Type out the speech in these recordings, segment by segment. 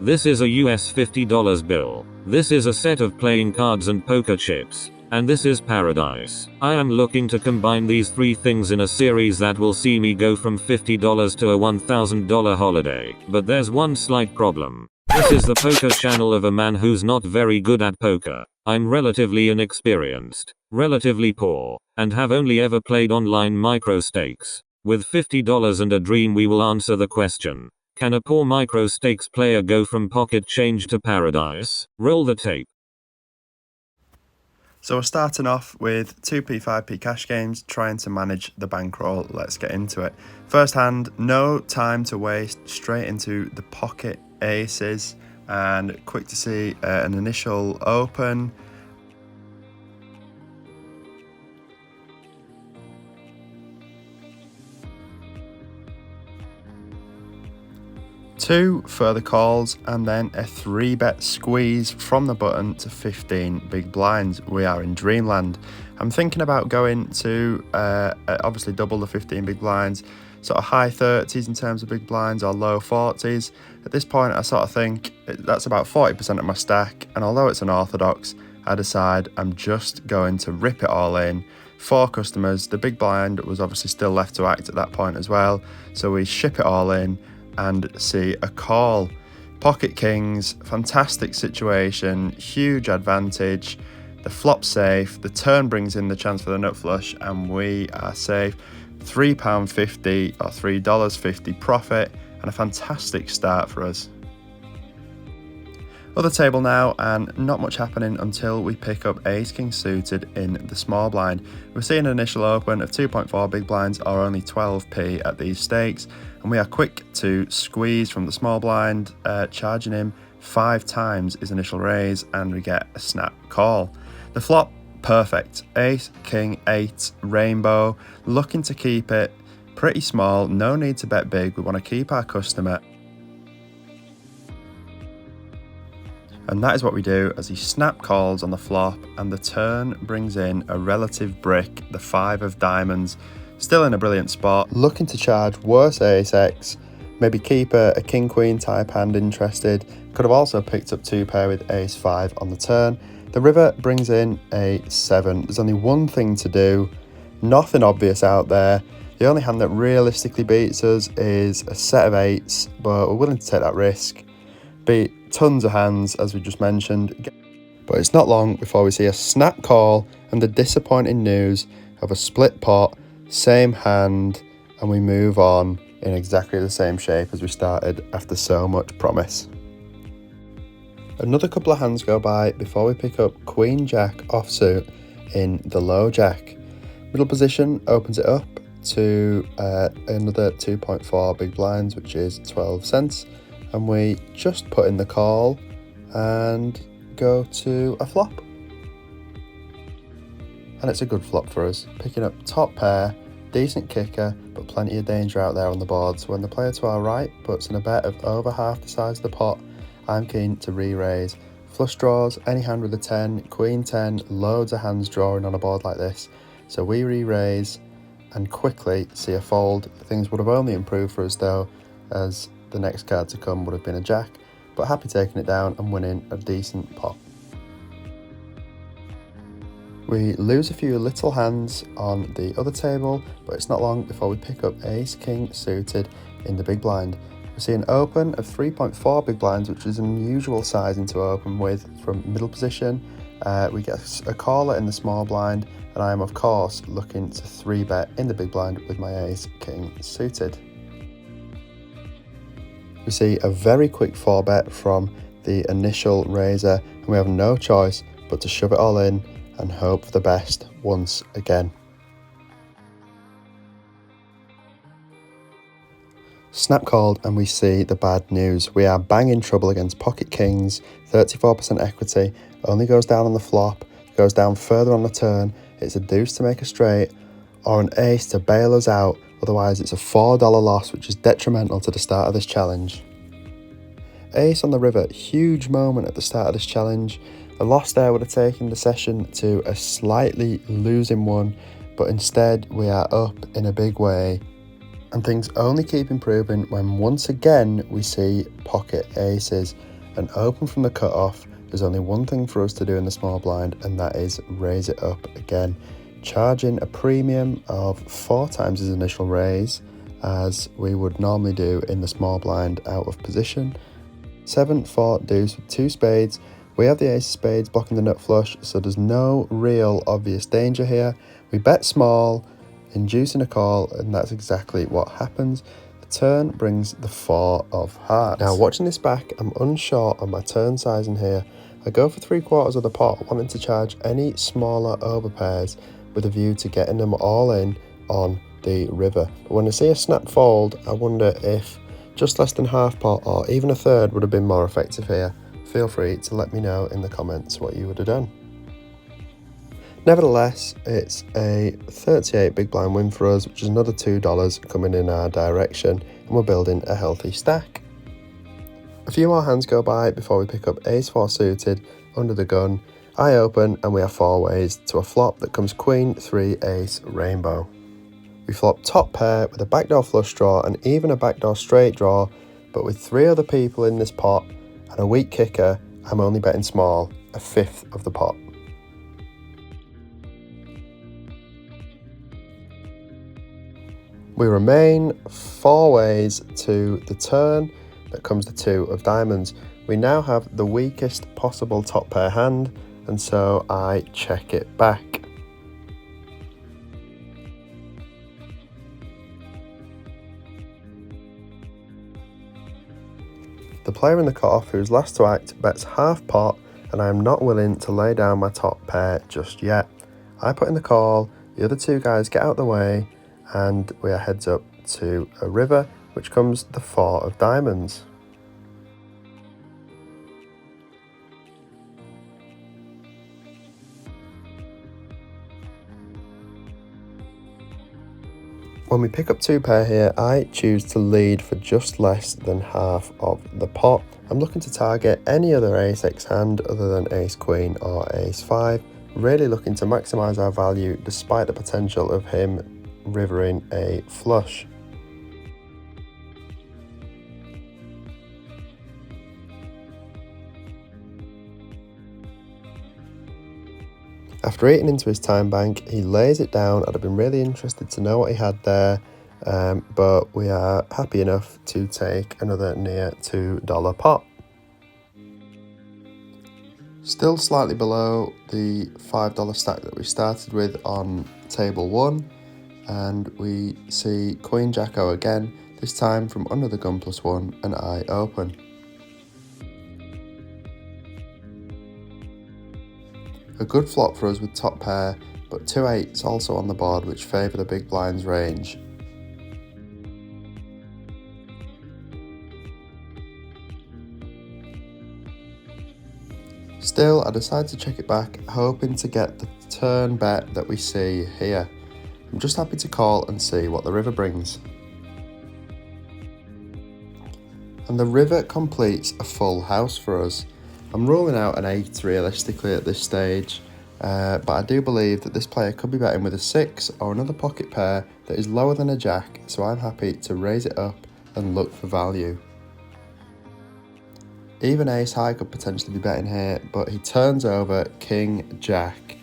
This is a US $50 bill. This is a set of playing cards and poker chips. And this is paradise. I am looking to combine these three things in a series that will see me go from $50 to a $1,000 holiday. But there's one slight problem. This is the poker channel of a man who's not very good at poker. I'm relatively inexperienced, relatively poor, and have only ever played online Microstakes. With $50 and a dream, we will answer the question: can a poor Microstakes player go from pocket change to paradise? Roll the tape. So we're starting off with 2p, 5p cash games, trying to manage the bankroll. Let's get into it. First hand, no time to waste, straight into the pocket aces, and quick to see an initial open. Two further calls and then a 3-bet squeeze from the button to 15 big blinds. We are in dreamland. I'm thinking about going to obviously double the 15 big blinds, sort of high 30s in terms of big blinds or low 40s. At this point I sort of think that's about 40% of my stack, and although it's unorthodox, I decide I'm just going to rip it all in. 4 customers, the big blind was obviously still left to act at that point as well, so we ship it all in and see a call. Pocket kings, fantastic situation, huge advantage. The flop's safe, the turn brings in the chance for the nut flush, and we are safe. £3.50 or $3.50 profit, and a fantastic start for us. Other table now, and not much happening until we pick up ace king suited in the small blind. We're seeing an initial open of 2.4 big blinds or only 12p at these stakes, and we are quick to squeeze from the small blind, charging him 5 times his initial raise, and we get a snap call. The flop, perfect. Ace, king, 8, rainbow, looking to keep it pretty small, no need to bet big, we want to keep our customer. And that is what we do as he snap calls on the flop, and the turn brings in a relative brick, the 5 of diamonds, still in a brilliant spot, looking to charge worse ace x, maybe keep a king queen type hand interested, could have also picked up 2 pair with ace 5 on the turn. The river brings in a 7, there's only one thing to do, nothing obvious out there. The only hand that realistically beats us is a set of 8s, but we're willing to take that risk. Beat tons of hands, as we just mentioned, but it's not long before we see a snap call and the disappointing news of a split pot, same hand, and we move on in exactly the same shape as we started after so much promise. Another couple of hands go by before we pick up queen jack offsuit in the low jack. Middle position opens it up to another 2.4 big blinds, which is 12 cents. And we just put in the call and go to a flop. And it's a good flop for us, picking up top pair, decent kicker, but plenty of danger out there on the board. So when the player to our right puts in a bet of over half the size of the pot, I'm keen to re-raise. Flush draws, any hand with a 10, queen 10, loads of hands drawing on a board like this. So we re-raise and quickly see a fold. Things would have only improved for us though, as the next card to come would have been a jack, but happy taking it down and winning a decent pot. We lose a few little hands on the other table, but it's not long before we pick up ace king suited in the big blind. We see an open of 3.4 big blinds, which is an unusual sizing to open with from middle position. We get a caller in the small blind, and I am of course looking to 3-bet in the big blind with my ace king suited. We see a very quick 4-bet from the initial raiser, and we have no choice but to shove it all in and hope for the best once again. Snap called, and we see the bad news. We are bang in trouble against pocket kings, 34% equity, only goes down on the flop, goes down further on the turn. It's a deuce to make a straight, or an ace to bail us out. Otherwise it's a $4 loss, which is detrimental to the start of this challenge. Ace on the river, huge moment at the start of this challenge. A loss there would have taken the session to a slightly losing one, but instead we are up in a big way. And things only keep improving when once again we see pocket aces. and open from the cutoff. There's only one thing for us to do in the small blind, and that is raise it up again, charging a premium of 4 times his initial raise, as we would normally do in the small blind out of position. 7-4 deuce with 2 spades. We have the ace of spades blocking the nut flush, so there's no real obvious danger here. We bet small, inducing a call, and that's exactly what happens. The turn brings the 4 of hearts. Now, watching this back, I'm unsure on my turn sizing here. I go for 3/4 of the pot, wanting to charge any smaller overpairs with a view to getting them all in on the river. But when I see a snap fold, I wonder if just less than half pot or even a third would have been more effective here. Feel free to let me know in the comments what you would have done. Nevertheless, it's a 38 big blind win for us, which is another $2 coming in our direction, and we're building a healthy stack. A few more hands go by before we pick up ace 4 suited under the gun. I open and we have 4 ways to a flop that comes queen 3 ace rainbow. We flop top pair with a backdoor flush draw and even a backdoor straight draw, but with 3 other people in this pot and a weak kicker, I'm only betting small, a fifth of the pot. We remain 4 ways to the turn that comes the 2 of diamonds. We now have the weakest possible top pair hand, and so I check it back. The player in the cutoff, who's last to act, bets half pot, and I am not willing to lay down my top pair just yet. I put in the call, the other 2 guys get out the way, and we are heads up to a river, which comes the 4 of diamonds. When we pick up 2 pair here, I choose to lead for just less than half of the pot. I'm looking to target any other ace-x hand other than ace-queen or ace-5, really looking to maximise our value despite the potential of him rivering a flush. After eating into his time bank, he lays it down. I'd have been really interested to know what he had there, but we are happy enough to take another near $2 pot. Still slightly below the $5 stack that we started with on table 1, and we see Queen Jack-O again, this time from under the gun +1, and I open. A good flop for us with top pair, but 2 8s also on the board, which favour the big blind's range. Still, I decide to check it back, hoping to get the turn bet that we see here. I'm just happy to call and see what the river brings. And the river completes a full house for us. I'm ruling out an 8 realistically at this stage, but I do believe that this player could be betting with a 6 or another pocket pair that is lower than a jack, so I'm happy to raise it up and look for value. Even ace high could potentially be betting here, but he turns over king jack.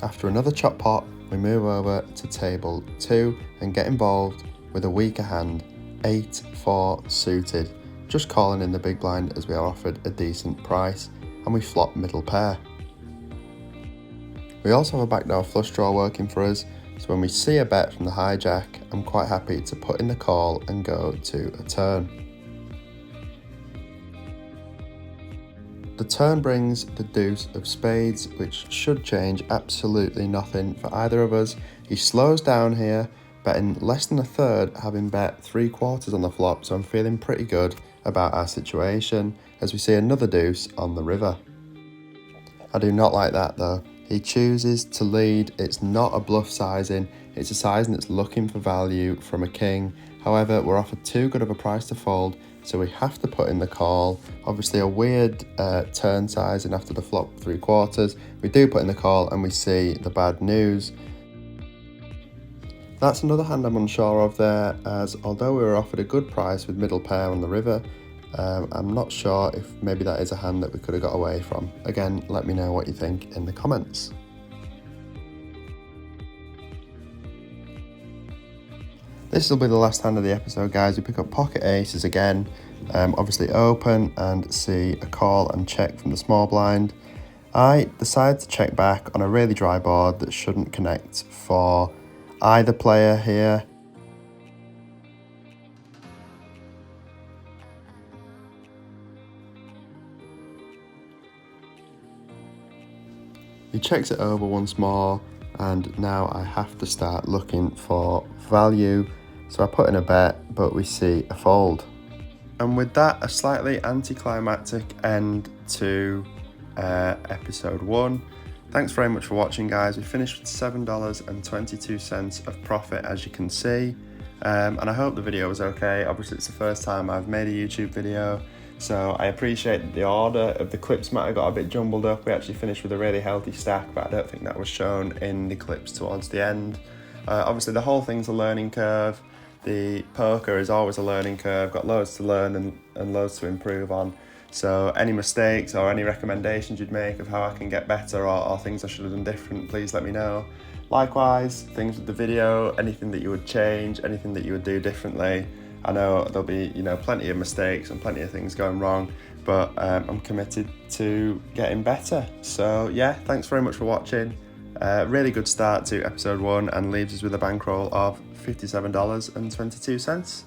After another chop pot, we move over to table 2 and get involved with a weaker hand, 8-4 suited. Just calling in the big blind as we are offered a decent price, and we flop middle pair. We also have a backdoor flush draw working for us, so when we see a bet from the hijack, I'm quite happy to put in the call and go to a turn. The turn brings the deuce of spades, which should change absolutely nothing for either of us. He slows down here, betting less than a third, having bet 3/4 on the flop, so I'm feeling pretty good about our situation as we see another deuce on the river. I do not like that though. He chooses to lead. It's not a bluff sizing, it's a sizing that's looking for value from a king. However, we're offered too good of a price to fold, so we have to put in the call. Obviously a weird turn sizing after the flop 3/4. We do put in the call and we see the bad news. That's another hand I'm unsure of there, as although we were offered a good price with middle pair on the river, I'm not sure if maybe that is a hand that we could have got away from. Again, let me know what you think in the comments. This will be the last hand of the episode, guys. We pick up pocket aces again, obviously open and see a call and check from the small blind. I decide to check back on a really dry board that shouldn't connect for either player here. He checks it over once more, and now I have to start looking for value. So I put in a bet, but we see a fold. And with that, a slightly anticlimactic end to episode 1. Thanks very much for watching, guys. We finished with $7.22 of profit, as you can see. And I hope the video was okay. Obviously, it's the first time I've made a YouTube video, so I appreciate that the order of the clips might have got a bit jumbled up. We actually finished with a really healthy stack, but I don't think that was shown in the clips towards the end. Obviously, the whole thing's a learning curve. The poker is always a learning curve, got loads to learn and loads to improve on. So any mistakes or any recommendations you'd make of how I can get better or things I should have done different, please let me know. Likewise, things with the video, anything that you would change, anything that you would do differently. I know there'll be, plenty of mistakes and plenty of things going wrong, but I'm committed to getting better. So yeah, thanks very much for watching. Really good start to episode 1 and leaves us with a bankroll of $57.22.